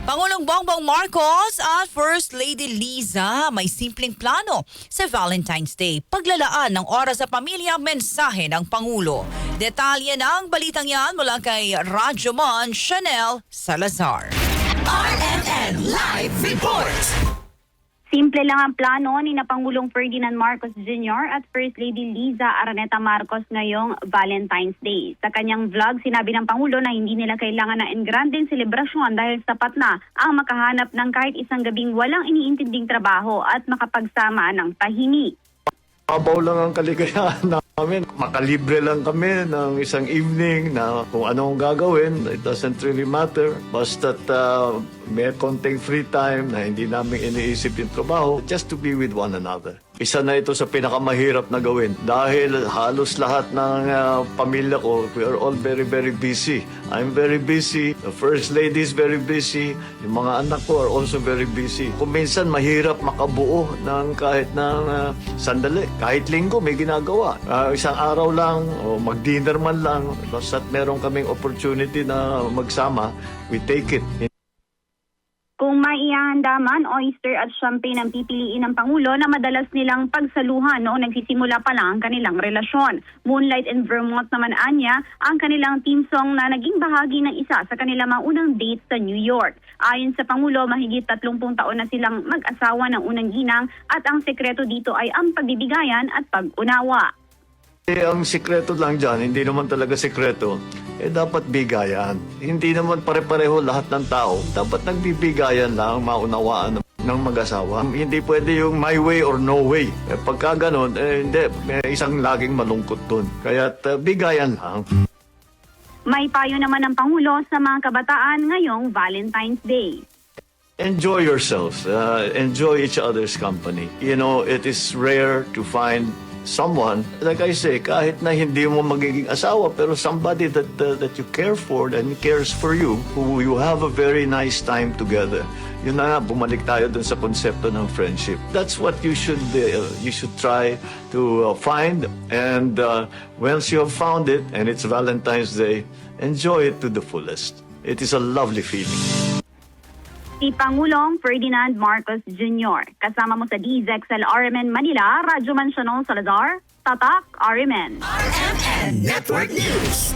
Pangulong Bongbong Marcos at First Lady Liza may simpleng plano sa Valentine's Day. Paglalaan ng oras sa pamilya, mensahe ng Pangulo. Detalye ng balitang yan mula kay Radyoman Chanel Salazar. RMN Live Report! Simple lang ang plano ni na Pangulong Ferdinand Marcos Jr. at First Lady Liza Araneta Marcos ngayong Valentine's Day. Sa kanyang vlog, sinabi ng Pangulo na hindi nila kailangan ng engrandeng selebrasyon dahil sapat na ang makahanap ng kahit isang gabing walang iniintinding trabaho at makapagsama ng tahimik. Mabaw lang ang kaligayahan namin. Makalibre lang kami ng isang evening na kung ano ang gagawin. It doesn't really matter. Basta't may konting free time na hindi namin iniisip yung trabaho. Just to be with one another. Isa na ito sa pinakamahirap na gawin. Dahil halos lahat ng pamilya ko, we are all very, very busy. I'm very busy. The First Lady is very busy. Yung mga anak ko are also very busy. Kung minsan mahirap makabuo ng kahit ng sandali. Kahit linggo may ginagawa. Isang araw lang o mag-dinner man lang. Basta't meron kaming opportunity na magsama, we take it. Kung maihahanda man, oyster at champagne ang pipiliin ng Pangulo na madalas nilang pagsaluhan noong nagsisimula pa lang ang kanilang relasyon. Moonlight and Vermont naman anya ang kanilang team song na naging bahagi ng isa sa kanilang mga unang date sa New York. Ayon sa Pangulo, mahigit 30 taon na silang mag-asawa ng unang ginang at ang sekreto dito ay ang pagbibigayan at pag-unawa. Ang sikreto lang dyan, hindi naman talaga sikreto, dapat bigayan. Hindi naman pare-pareho lahat ng tao. Dapat nagbibigayan lang, maunawaan ng mag-asawa. Hindi pwede yung my way or no way. Pagka ganun, hindi, may isang laging malungkot dun. Kaya bigayan lang. May payo naman ng Pangulo sa mga kabataan ngayong Valentine's Day. Enjoy yourselves. Enjoy each other's company. You know, it is rare to find someone, like I say, kahit na hindi mo magiging asawa, pero somebody that you care for and cares for you, who you have a very nice time together. Yun na nga, bumalik tayo dun sa konsepto ng friendship. That's what you should try to find. And once you have found it, and it's Valentine's Day, enjoy it to the fullest. It is a lovely feeling. Si Pangulong Ferdinand Marcos Jr. Kasama mo sa DZXL RMN Manila, Radyoman Chanel Salazar, Tatak RMN. RMN Network News.